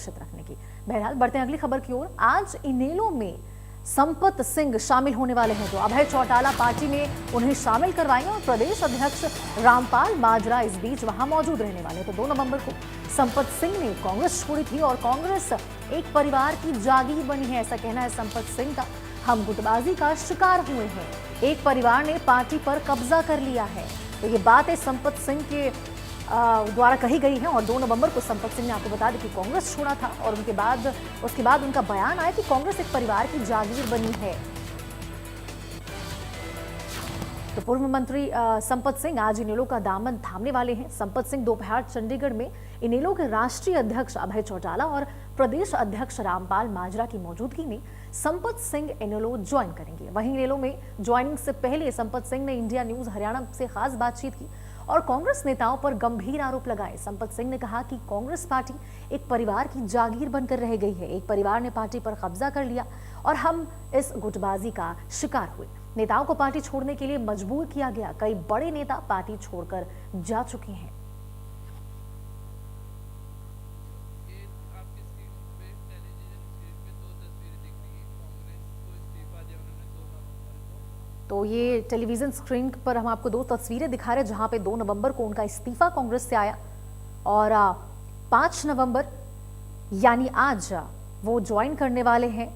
रखने की। बहरहाल बढ़ते हैं अगली खबर की ओर। आज इनेलो में संपत सिंह शामिल होने वाले हैं, तो अभय चौटाला पार्टी में उन्हें शामिल करवाएंगे और प्रदेश अध्यक्ष रामपाल माजरा इस बीच वहां मौजूद रहने वाले। तो 2 नवंबर को संपत सिंह ने कांग्रेस छोड़ी थी और कांग्रेस एक परिवार की जागीर बनी है, ऐसा कहना है संपत सिंह का। हम गुटबाजी का शिकार हुए हैं, एक परिवार ने पार्टी पर कब्जा कर लिया है। तो ये बात है संपत सिंह के द्वारा कही गई है। और 2 नवंबर को संपत सिंह ने, आपको बता दें कि कांग्रेस छोड़ा था और उसके बाद उनका बयान आया कि कांग्रेस एक परिवार की जागीर बनी है। तो पूर्व मंत्री संपत सिंह आज इनेलो का दामन थामने वाले हैं। संपत सिंह दोपहर चंडीगढ़ में इनेलो के राष्ट्रीय अध्यक्ष अभय चौटाला और प्रदेश अध्यक्ष रामपाल माजरा की मौजूदगी में संपत सिंह इनेलो ज्वाइन करेंगे। वहीं इनेलो में ज्वाइनिंग से पहले संपत सिंह ने इंडिया न्यूज हरियाणा से खास बातचीत की और कांग्रेस नेताओं पर गंभीर आरोप लगाए। संपत सिंह ने कहा कि कांग्रेस पार्टी एक परिवार की जागीर बनकर रह गई है, एक परिवार ने पार्टी पर कब्जा कर लिया और हम इस गुटबाजी का शिकार हुए। नेताओं को पार्टी छोड़ने के लिए मजबूर किया गया, कई बड़े नेता पार्टी छोड़कर जा चुके हैं। तो ये टेलीविजन स्क्रीन पर हम आपको 2 तस्वीरें दिखा रहे हैं जहां पे 2 नवंबर को उनका इस्तीफा कांग्रेस से आया और 5 नवंबर यानी आज वो ज्वाइन करने वाले हैं।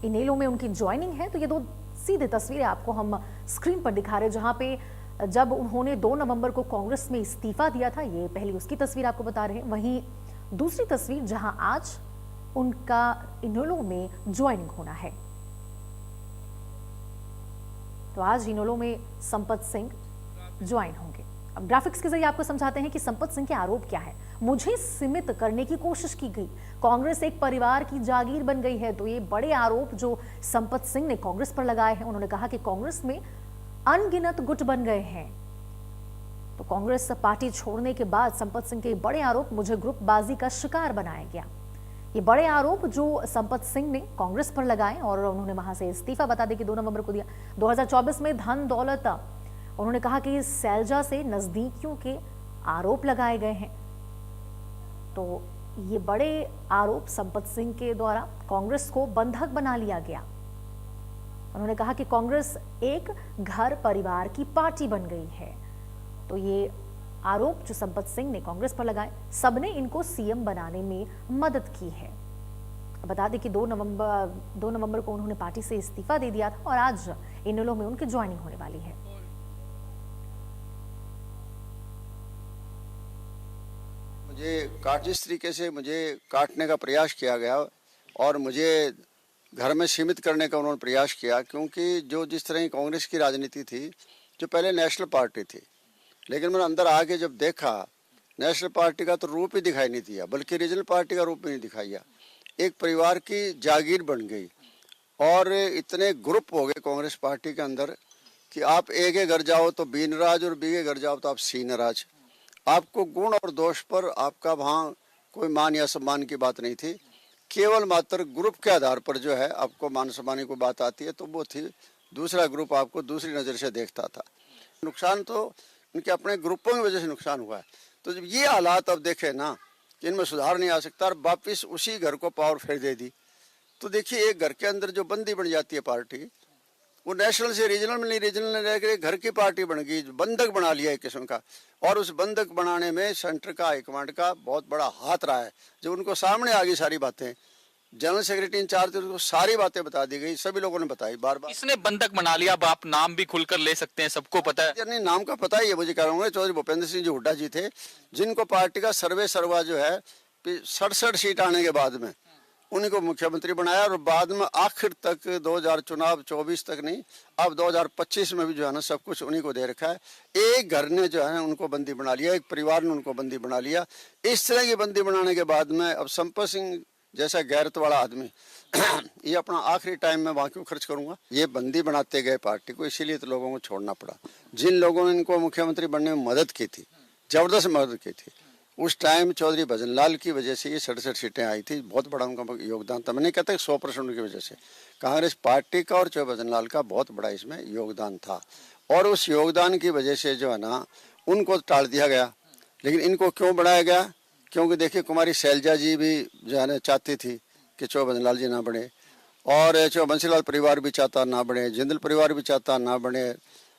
इनेलो में उनकी ज्वाइनिंग है। तो ये 2 सीधे तस्वीरें आपको हम स्क्रीन पर दिखा रहे हैं जहां पे जब उन्होंने 2 नवंबर को कांग्रेस में इस्तीफा दिया था, ये पहली उसकी तस्वीर आपको बता रहे हैं। वहीं दूसरी तस्वीर जहां आज उनका इनेलो में ज्वाइनिंग होना है। तो आज इनेलो में संपत सिंह ज्वाइन होंगे। अब ग्राफिक्स के जरिए आपको समझाते हैं कि संपत सिंह के आरोप क्या है। मुझे सीमित करने की कोशिश की गई, कांग्रेस एक परिवार की जागीर बन गई है। तो ये बड़े आरोप जो संपत सिंह ने कांग्रेस पर लगाए हैं। उन्होंने कहा कि कांग्रेस में अनगिनत गुट बन गए हैं। तो कांग्रेस पार्टी छोड़ने के बाद संपत सिंह के बड़े आरोप, मुझे ग्रुपबाजी का शिकार बनाया गया। ये बड़े आरोप जो संपत सिंह ने कांग्रेस पर लगाए और उन्होंने वहां से इस्तीफा बता दें कि 2 नवंबर को दिया। 2024 में धन दौलत, उन्होंने कहा कि सैलजा से नजदीकियों के आरोप लगाए गए हैं। तो ये बड़े आरोप संपत सिंह के द्वारा कांग्रेस को बंधक बना लिया गया। उन्होंने कहा कि कांग्रेस एक घर परिवार की पार्टी बन गई है। तो ये आरोप जो संपत सिंह ने कांग्रेस पर लगाए, सबने इनको सीएम बनाने में मदद की है। बता दें कि 2 नवंबर को उन्होंने पार्टी से इस्तीफा दे दिया था और आज इनेलो में उनकी ज्वाइनिंग होने वाली है। मुझे जिस तरीके से मुझे काटने का प्रयास किया गया और मुझे घर में सीमित करने का उन्होंने प्रयास किया, क्योंकि जो जिस तरह की कांग्रेस की राजनीति थी, जो पहले नेशनल पार्टी थी, लेकिन मैंने अंदर आके जब देखा, नेशनल पार्टी का तो रूप ही दिखाई नहीं दिया, बल्कि रीजनल पार्टी का रूप भी नहीं दिखाया। एक परिवार की जागीर बन गई और इतने ग्रुप हो गए कांग्रेस पार्टी के अंदर कि आप एक घर जाओ तो बी नाराज और बी के घर जाओ तो आप सी नाराज। आपको गुण और दोष पर आपका वहाँ कोई मान या सम्मान की बात नहीं थी, केवल मात्र ग्रुप के आधार पर जो है आपको मान सम्मान की बात आती है, तो वो थी दूसरा ग्रुप आपको दूसरी नज़र से देखता था। नुकसान तो उनके अपने ग्रुपों की वजह से नुकसान हुआ है। तो जब ये हालात अब देखे ना कि इनमें सुधार नहीं आ सकता और वापिस उसी घर को पावर फिर दे दी, तो देखिए एक घर के अंदर जो बंदी बन जाती है पार्टी, वो नेशनल से रीजनल में नहीं, रीजनल में रहकर घर की पार्टी बन गई, बंधक बना लिया एक किस्म का। और उस बंधक बनाने में सेंटर का हाईकमांड का बहुत बड़ा हाथ रहा है। जब उनको सामने आ गई सारी बातें, जनरल सेक्रेटरी इंचार्ज थे, उसको सारी बातें बता दी गई, सभी लोगों ने बताई बार बार। इसने बंधक बना लिया, अब आप नाम भी खुलकर ले सकते हैं, सबको पता है। नहीं, नाम का पता ही है मुझे। कह रहा हूँ चौधरी भूपेंद्र सिंह जी हुड्डा जी थे, जिनको पार्टी का सर्वा जो है 67 सीट आने के बाद में उन्हीं को मुख्यमंत्री बनाया और बाद में आखिर तक 2024 तक नहीं, अब 2025 में भी जो है ना सब कुछ उन्हीं को दे रखा है। एक घर ने जो है उनको बंदी बना लिया, एक परिवार ने उनको बंदी बना लिया। इस तरह की बंदी बनाने के बाद में अब संपत सिंह जैसा गैरत वाला आदमी ये अपना आखिरी टाइम में वहाँ क्यों खर्च करूंगा। ये बंदी बनाते गए पार्टी को, इसीलिए तो लोगों को छोड़ना पड़ा। जिन लोगों ने इनको मुख्यमंत्री बनने में मदद की थी, जबरदस्त मदद की थी, उस टाइम चौधरी भजनलाल की वजह से ये 67 सीटें आई थी। बहुत बड़ा उनका योगदान था। मैं नहीं कहता 100% की वजह से, कांग्रेस पार्टी का और चौधरी भजनलाल का बहुत बड़ा इसमें योगदान था। और उस योगदान की वजह से जो है ना उनको टाल दिया गया। लेकिन इनको क्यों बढ़ाया गया क्योंकि देखिए कुमारी शैलजा जी भी जो है ना चाहती थी कि चौबे लाल जी ना बने, और चौबे लाल परिवार भी चाहता ना बने, जिंदल परिवार भी चाहता ना बने,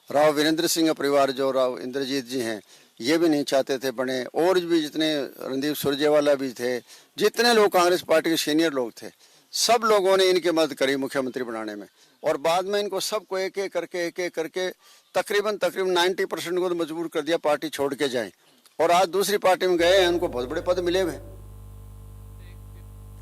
राव वीरेंद्र सिंह का परिवार जो राव इंद्रजीत जी हैं ये भी नहीं चाहते थे बने, और भी जितने रणदीप सुरजेवाला भी थे, जितने लोग कांग्रेस पार्टी के सीनियर लोग थे, सब लोगों ने इनकी मदद करी मुख्यमंत्री बनाने में। और बाद में इनको सबको एक एक करके तकरीबन 90% को तो मजबूर कर दिया पार्टी छोड़ के जाएं, और आज दूसरी पार्टी में गए हैं, उनको बहुत बड़े पद मिले हुए।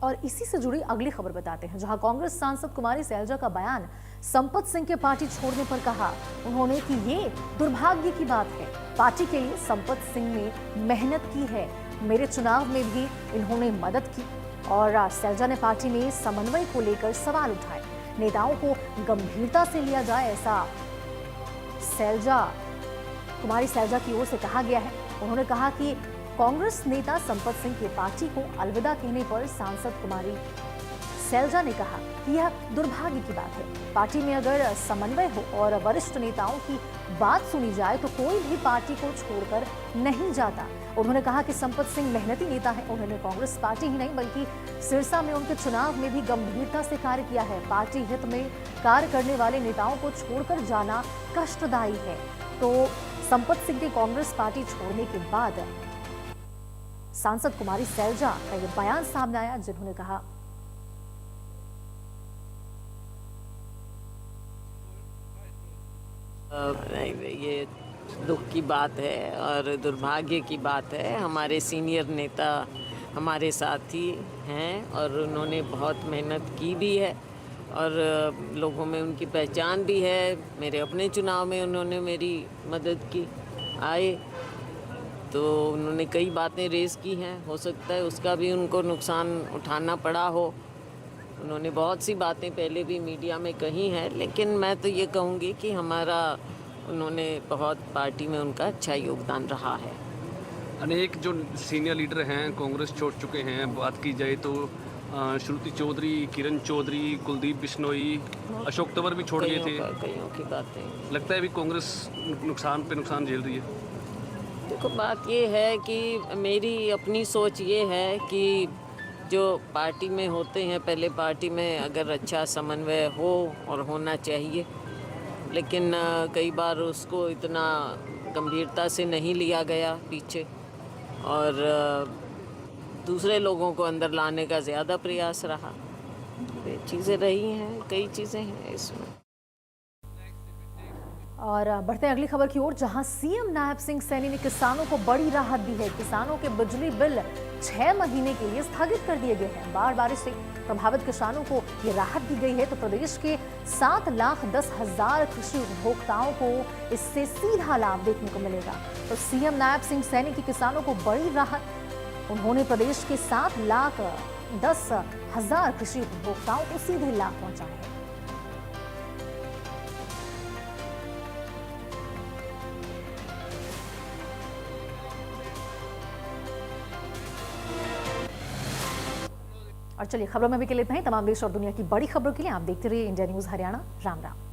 और इसी से जुड़ी अगली खबर बताते हैं, जहां कांग्रेस सांसद कुमारी सैलजा का बयान संपत सिंह के पार्टी छोड़ने पर कहा उन्होंने कि ये दुर्भाग्य की बात है। पार्टी के लिए संपत सिंह ने मेहनत की है, मेरे चुनाव में भी इन्होंने मदद की। और सैलजा ने पार्टी में समन्वय को लेकर सवाल उठाए, नेताओं को गंभीरता से लिया जाए ऐसा कुमारी सैलजा की ओर से कहा गया है। उन्होंने कहा कि कांग्रेस नेता संपत सिंह की पार्टी को अलविदा कहने पर सांसद कुमारी सैलजा ने कहा कि यह दुर्भाग्य की बात है। पार्टी में अगर समन्वय हो और वरिष्ठ नेताओं की बात सुनी जाए तो कोई भी पार्टी को छोड़कर नहीं जाता। उन्होंने कहा कि संपत सिंह मेहनती नेता है, उन्होंने कांग्रेस पार्टी ही नहीं बल्कि सिरसा में उनके चुनाव में भी गंभीरता से कार्य किया है। पार्टी हित में कार्य करने वाले नेताओं को छोड़कर जाना कष्टदायी है। तो संपत सिंह के कांग्रेस पार्टी छोड़ने के बाद सांसद कुमारी सैलजा का यह बयान सामने आया, जिन्होंने कहा ये दुख की बात है और दुर्भाग्य की बात है। हमारे सीनियर नेता हमारे साथी हैं और उन्होंने बहुत मेहनत की भी है और लोगों में उनकी पहचान भी है। मेरे अपने चुनाव में उन्होंने मेरी मदद की, आए तो उन्होंने कई बातें रेस की हैं, हो सकता है उसका भी उनको नुकसान उठाना पड़ा हो। उन्होंने बहुत सी बातें पहले भी मीडिया में कही हैं, लेकिन मैं तो ये कहूँगी कि उन्होंने बहुत पार्टी में उनका अच्छा योगदान रहा है। अनेक जो सीनियर लीडर हैं कांग्रेस छोड़ चुके हैं, बात की जाए तो श्रुति चौधरी, किरण चौधरी, कुलदीप बिश्नोई, अशोक तंवर भी छोड़ गए थे। कईयों की बातें लगता है अभी कांग्रेस नुकसान पे नुकसान झेल रही है। देखो बात ये है कि मेरी अपनी सोच ये है कि जो पार्टी में होते हैं, पहले पार्टी में अगर अच्छा समन्वय हो और होना चाहिए, लेकिन कई बार उसको इतना गंभीरता से नहीं लिया गया पीछे और दूसरे लोगों को अंदर लाने का ज़्यादा प्रयास रहा। ये चीज़ें रही हैं, कई चीज़ें हैं इसमें। और बढ़ते हैं अगली खबर की ओर, जहां सीएम नायब सिंह सैनी ने किसानों को बड़ी राहत दी है। किसानों के बिजली बिल 6 महीने के लिए स्थगित कर दिए गए हैं। बाढ़ बारिश से प्रभावित किसानों को ये राहत दी गई है। तो प्रदेश के 7,10,000 कृषि उपभोक्ताओं को इससे सीधा लाभ देखने को मिलेगा। तो सीएम नायब सिंह सैनी की किसानों को बड़ी राहत। उन्होंने प्रदेश के 7,10,000 कृषि उपभोक्ताओं को सीधे लाभ पहुंचाए हैं। और चलिए खबरों में भी के लिए इतना ही। तमाम देश और दुनिया की बड़ी खबरों के लिए आप देखते रहिए इंडिया न्यूज़ हरियाणा। राम राम।